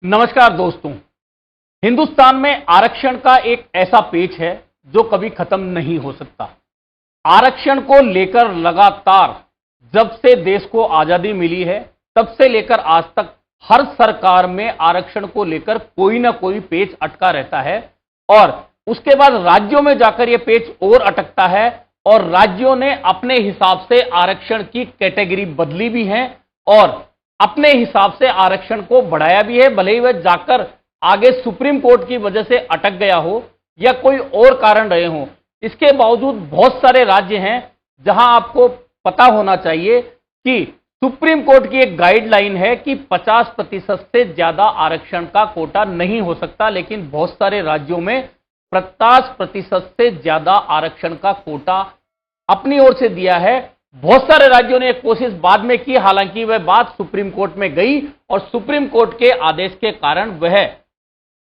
नमस्कार दोस्तों। हिंदुस्तान में आरक्षण का एक ऐसा पेच है जो कभी खत्म नहीं हो सकता। आरक्षण को लेकर लगातार जब से देश को आजादी मिली है तब से लेकर आज तक हर सरकार में आरक्षण को लेकर कोई ना कोई पेच अटका रहता है और उसके बाद राज्यों में जाकर यह पेच और अटकता है और राज्यों ने अपने हिसाब से आरक्षण की कैटेगरी बदली भी है और अपने हिसाब से आरक्षण को बढ़ाया भी है, भले ही वह जाकर आगे सुप्रीम कोर्ट की वजह से अटक गया हो या कोई और कारण रहे हो। इसके बावजूद बहुत सारे राज्य हैं जहां आपको पता होना चाहिए कि सुप्रीम कोर्ट की एक गाइडलाइन है कि 50% से ज्यादा आरक्षण का कोटा नहीं हो सकता, लेकिन बहुत सारे राज्यों में 50% से ज्यादा आरक्षण का कोटा अपनी ओर से दिया है। बहुत सारे राज्यों ने एक कोशिश बाद में की, हालांकि वह बात सुप्रीम कोर्ट में गई और सुप्रीम कोर्ट के आदेश के कारण वह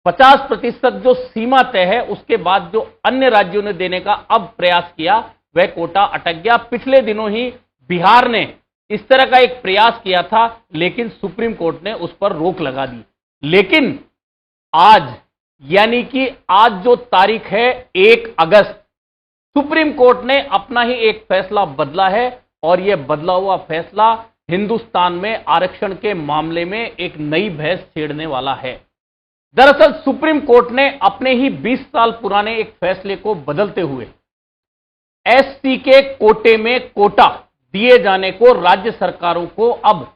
50% जो सीमा तय है उसके बाद जो अन्य राज्यों ने देने का अब प्रयास किया वह कोटा अटक गया। पिछले दिनों ही बिहार ने इस तरह का एक प्रयास किया था लेकिन सुप्रीम कोर्ट ने उस पर रोक लगा दी। लेकिन आज यानी कि आज जो तारीख है 1 अगस्त, सुप्रीम कोर्ट ने अपना ही एक फैसला बदला है और यह बदला हुआ फैसला हिंदुस्तान में आरक्षण के मामले में एक नई बहस छेड़ने वाला है। दरअसल सुप्रीम कोर्ट ने अपने ही 20 साल पुराने एक फैसले को बदलते हुए एससी के कोटे में कोटा दिए जाने को राज्य सरकारों को अब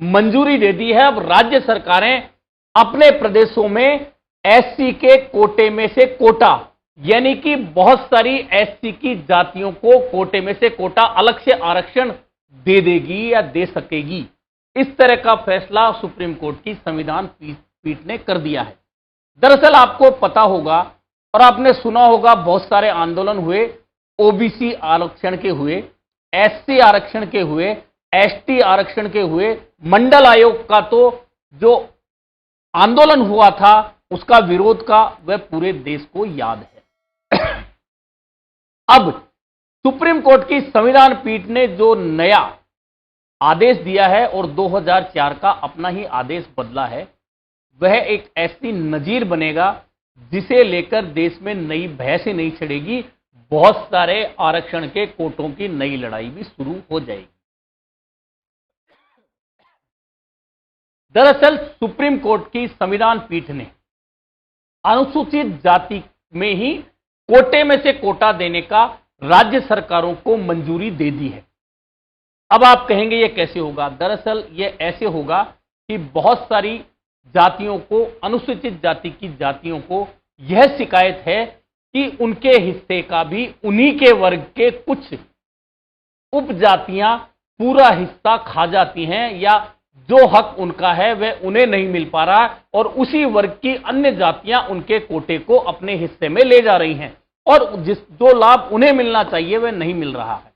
मंजूरी दे दी है। अब राज्य सरकारें अपने प्रदेशों में एससी के कोटे में से कोटा यानी कि बहुत सारी एससी की जातियों को कोटे में से कोटा अलग से आरक्षण दे देगी या दे सकेगी। इस तरह का फैसला सुप्रीम कोर्ट की संविधान पीठ ने कर दिया है। दरअसल आपको पता होगा और आपने सुना होगा बहुत सारे आंदोलन हुए, ओबीसी आरक्षण के हुए, एससी आरक्षण के हुए, एसटी आरक्षण के हुए, मंडल आयोग का तो जो आंदोलन हुआ था उसका विरोध का वह पूरे देश को याद है। अब सुप्रीम कोर्ट की संविधान पीठ ने जो नया आदेश दिया है और 2004 का अपना ही आदेश बदला है, वह एक ऐसी नजीर बनेगा जिसे लेकर देश में नई बहस ही नहीं छिड़ेगी। बहुत सारे आरक्षण के कोटों की नई लड़ाई भी शुरू हो जाएगी। दरअसल सुप्रीम कोर्ट की संविधान पीठ ने अनुसूचित जाति में ही कोटे में से कोटा देने का राज्य सरकारों को मंजूरी दे दी है। अब आप कहेंगे यह कैसे होगा? दरअसल यह ऐसे होगा कि बहुत सारी जातियों को, अनुसूचित जाति की जातियों को यह शिकायत है कि उनके हिस्से का भी उन्हीं के वर्ग के कुछ उपजातियां पूरा हिस्सा खा जाती हैं या जो हक उनका है वह उन्हें नहीं मिल पा रहा और उसी वर्ग की अन्य जातियां उनके कोटे को अपने हिस्से में ले जा रही हैं और जो लाभ उन्हें मिलना चाहिए वह नहीं मिल रहा है।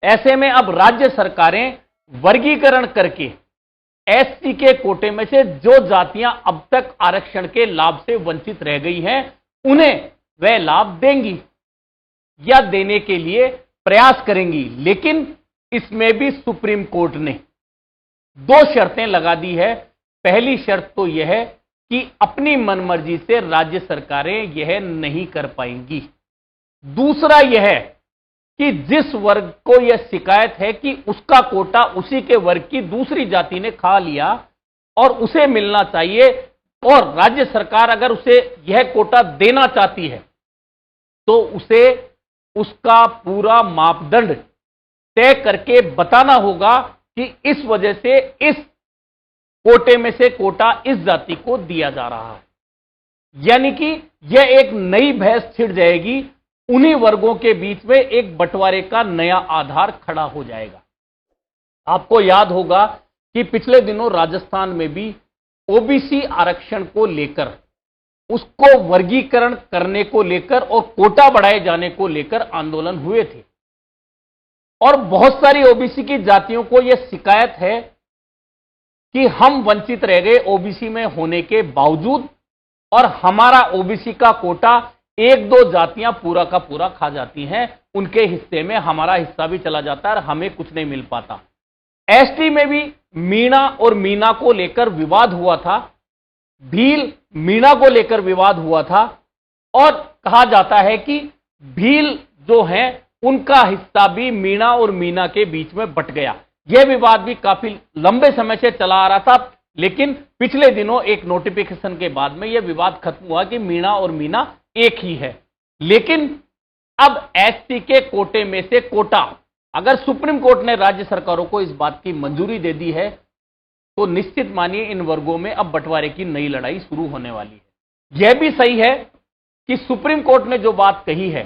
ऐसे में अब राज्य सरकारें वर्गीकरण करके एससी के कोटे में से जो जातियां अब तक आरक्षण के लाभ से वंचित रह गई हैं उन्हें वह लाभ देंगी या देने के लिए प्रयास करेंगी। लेकिन इसमें भी सुप्रीम कोर्ट ने 2 शर्तें लगा दी है। पहली शर्त तो यह है कि अपनी मनमर्जी से राज्य सरकारें यह नहीं कर पाएंगी। दूसरा यह है कि जिस वर्ग को यह शिकायत है कि उसका कोटा उसी के वर्ग की दूसरी जाति ने खा लिया और उसे मिलना चाहिए और राज्य सरकार अगर उसे यह कोटा देना चाहती है तो उसे उसका पूरा मापदंड तय करके बताना होगा कि इस वजह से इस कोटे में से कोटा इस जाति को दिया जा रहा है। यानी कि यह एक नई बहस छिड़ जाएगी, उन्हीं वर्गों के बीच में एक बंटवारे का नया आधार खड़ा हो जाएगा। आपको याद होगा कि पिछले दिनों राजस्थान में भी ओबीसी आरक्षण को लेकर, उसको वर्गीकरण करने को लेकर और कोटा बढ़ाए जाने को लेकर आंदोलन हुए थे और बहुत सारी ओबीसी की जातियों को यह शिकायत है कि हम वंचित रह गए ओबीसी में होने के बावजूद और हमारा ओबीसी का कोटा 1-2 जातियां पूरा का पूरा खा जाती हैं, उनके हिस्से में हमारा हिस्सा भी चला जाता है और हमें कुछ नहीं मिल पाता। एसटी में भी मीणा और मीना को लेकर विवाद हुआ था भील मीणा को लेकर विवाद हुआ था और कहा जाता है कि भील जो हैं उनका हिस्सा भी मीणा और मीना के बीच में बंट गया। यह विवाद भी काफी लंबे समय से चला आ रहा था, लेकिन पिछले दिनों एक नोटिफिकेशन के बाद में यह विवाद खत्म हुआ कि मीणा और मीना एक ही है। लेकिन अब एससी के कोटे में से कोटा, अगर सुप्रीम कोर्ट ने राज्य सरकारों को इस बात की मंजूरी दे दी है तो निश्चित मानिए इन वर्गों में अब बंटवारे की नई लड़ाई शुरू होने वाली है। यह भी सही है कि सुप्रीम कोर्ट ने जो बात कही है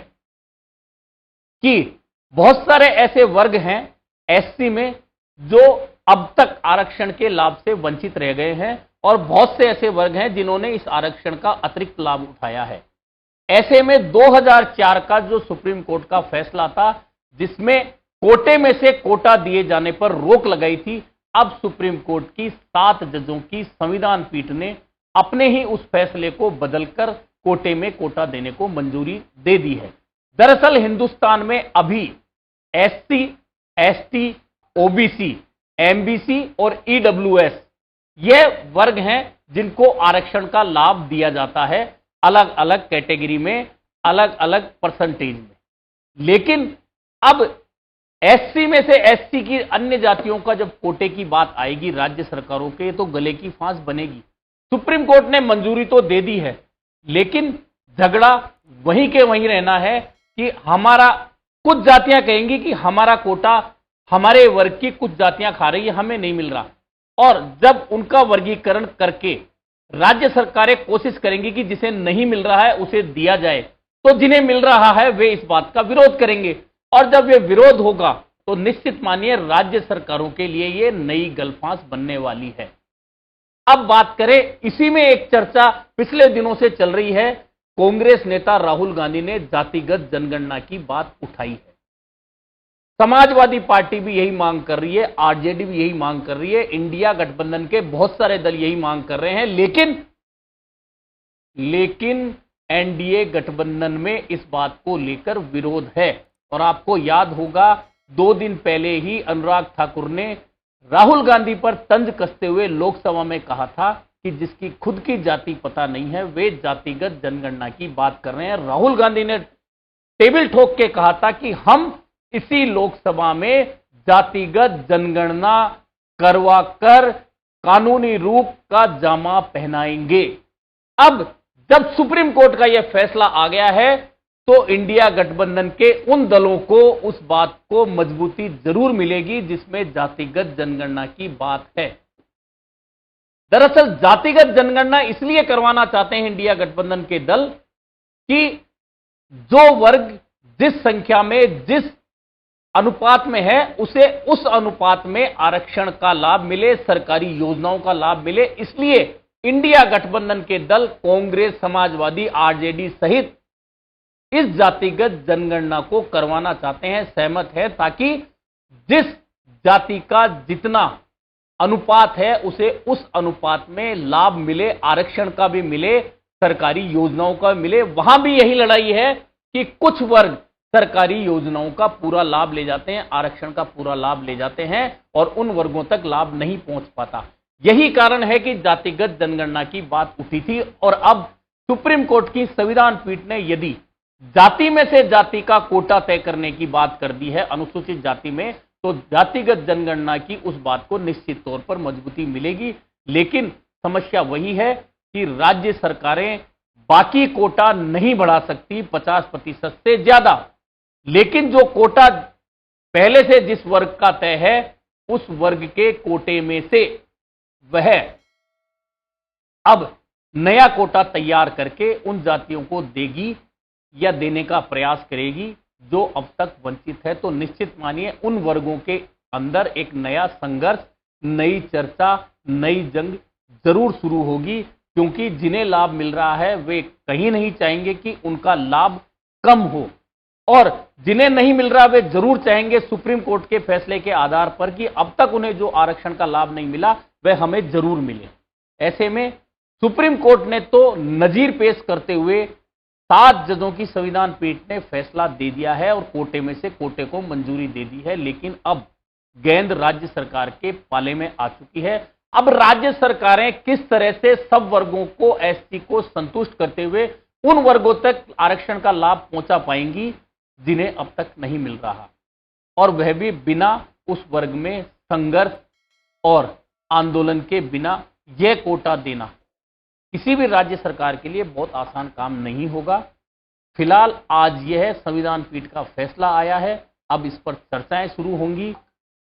कि बहुत सारे ऐसे वर्ग हैं एससी में जो अब तक आरक्षण के लाभ से वंचित रह गए हैं और बहुत से ऐसे वर्ग हैं जिन्होंने इस आरक्षण का अतिरिक्त लाभ उठाया है। ऐसे में 2004 का जो सुप्रीम कोर्ट का फैसला था जिसमें कोटे में से कोटा दिए जाने पर रोक लगाई थी, अब सुप्रीम कोर्ट की 7 जजों की संविधान पीठ ने अपने ही उस फैसले को बदलकर कोटे में कोटा देने को मंजूरी दे दी है। दरअसल हिंदुस्तान में अभी एससी, एसटी, ओबीसी, एमबीसी और ईडब्ल्यूएस ये वर्ग हैं जिनको आरक्षण का लाभ दिया जाता है अलग अलग कैटेगरी में, अलग अलग परसेंटेज में। लेकिन अब एससी में से एससी की अन्य जातियों का जब कोटे की बात आएगी राज्य सरकारों के, तो गले की फांस बनेगी। सुप्रीम कोर्ट ने मंजूरी तो दे दी है, लेकिन झगड़ा वहीं के वहीं रहना है कि हमारा, कुछ जातियां कहेंगी कि हमारा कोटा हमारे वर्ग की कुछ जातियां खा रही है, हमें नहीं मिल रहा। और जब उनका वर्गीकरण करके राज्य सरकारें कोशिश करेंगी कि जिसे नहीं मिल रहा है उसे दिया जाए, तो जिन्हें मिल रहा है वे इस बात का विरोध करेंगे। और जब ये विरोध होगा तो निश्चित मानिए राज्य सरकारों के लिए ये नई गलफांस बनने वाली है। अब बात करें, इसी में एक चर्चा पिछले दिनों से चल रही है। कांग्रेस नेता राहुल गांधी ने जातिगत जनगणना की बात उठाई है। समाजवादी पार्टी भी यही मांग कर रही है, आरजेडी भी यही मांग कर रही है, इंडिया गठबंधन के बहुत सारे दल यही मांग कर रहे हैं। लेकिन एनडीए गठबंधन में इस बात को लेकर विरोध है। और आपको याद होगा 2 दिन पहले ही अनुराग ठाकुर ने राहुल गांधी पर तंज कसते हुए लोकसभा में कहा था कि जिसकी खुद की जाति पता नहीं है वे जातिगत जनगणना की बात कर रहे हैं। राहुल गांधी ने टेबल ठोक के कहा था कि हम इसी लोकसभा में जातिगत जनगणना करवाकर कानूनी रूप का जामा पहनाएंगे। अब जब सुप्रीम कोर्ट का यह फैसला आ गया है तो इंडिया गठबंधन के उन दलों को उस बात को मजबूती जरूर मिलेगी जिसमें जातिगत जनगणना की बात है। दरअसल जातिगत जनगणना इसलिए करवाना चाहते हैं इंडिया गठबंधन के दल कि जो वर्ग जिस संख्या में, जिस अनुपात में है, उसे उस अनुपात में आरक्षण का लाभ मिले, सरकारी योजनाओं का लाभ मिले। इसलिए इंडिया गठबंधन के दल कांग्रेस, समाजवादी, आरजेडी सहित इस जातिगत जनगणना को करवाना चाहते हैं, सहमत है, ताकि जिस जाति का जितना अनुपात है उसे उस अनुपात में लाभ मिले, आरक्षण का भी मिले, सरकारी योजनाओं का मिले। वहां भी यही लड़ाई है कि कुछ वर्ग सरकारी योजनाओं का पूरा लाभ ले जाते हैं, आरक्षण का पूरा लाभ ले जाते हैं और उन वर्गों तक लाभ नहीं पहुंच पाता। यही कारण है कि जातिगत जनगणना की बात उठी थी और अब सुप्रीम कोर्ट की संविधान पीठ ने यदि जाति में से जाति का कोटा तय करने की बात कर दी है अनुसूचित जाति में, तो जातिगत जनगणना की उस बात को निश्चित तौर पर मजबूती मिलेगी। लेकिन समस्या वही है कि राज्य सरकारें बाकी कोटा नहीं बढ़ा सकती 50% से ज्यादा, लेकिन जो कोटा पहले से जिस वर्ग का तय है उस वर्ग के कोटे में से वह अब नया कोटा तैयार करके उन जातियों को देगी या देने का प्रयास करेगी जो अब तक वंचित है। तो निश्चित मानिए उन वर्गों के अंदर एक नया संघर्ष, नई चर्चा, नई जंग जरूर शुरू होगी, क्योंकि जिन्हें लाभ मिल रहा है वे कहीं नहीं चाहेंगे कि उनका लाभ कम हो और जिन्हें नहीं मिल रहा वे जरूर चाहेंगे सुप्रीम कोर्ट के फैसले के आधार पर कि अब तक उन्हें जो आरक्षण का लाभ नहीं मिला वह हमें जरूर मिले। ऐसे में सुप्रीम कोर्ट ने तो नजीर पेश करते हुए 7 जजों की संविधान पीठ ने फैसला दे दिया है और कोटे में से कोटे को मंजूरी दे दी है। लेकिन अब गेंद राज्य सरकार के पाले में आ चुकी है अब राज्य सरकारें किस तरह से सब वर्गों को, एसटी को संतुष्ट करते हुए उन वर्गों तक आरक्षण का लाभ पहुंचा पाएंगी जिन्हें अब तक नहीं मिल रहा, और वह भी बिना उस वर्ग में संघर्ष और आंदोलन के बिना। यह कोटा देना किसी भी राज्य सरकार के लिए बहुत आसान काम नहीं होगा। फिलहाल आज यह संविधान पीठ का फैसला आया है, अब इस पर चर्चाएं शुरू होंगी,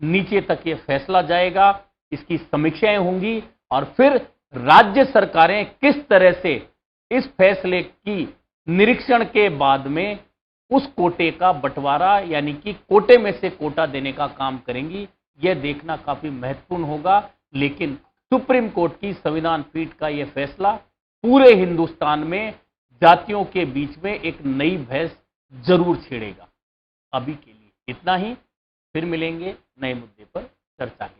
नीचे तक यह फैसला जाएगा, इसकी समीक्षाएं होंगी और फिर राज्य सरकारें किस तरह से इस फैसले की निरीक्षण के बाद में उस कोटे का बंटवारा यानी कि कोटे में से कोटा देने का काम करेंगी, यह देखना काफी महत्वपूर्ण होगा। लेकिन सुप्रीम कोर्ट की संविधान पीठ का यह फैसला पूरे हिंदुस्तान में जातियों के बीच में एक नई बहस जरूर छेड़ेगा। अभी के लिए इतना ही, फिर मिलेंगे नए मुद्दे पर चर्चा के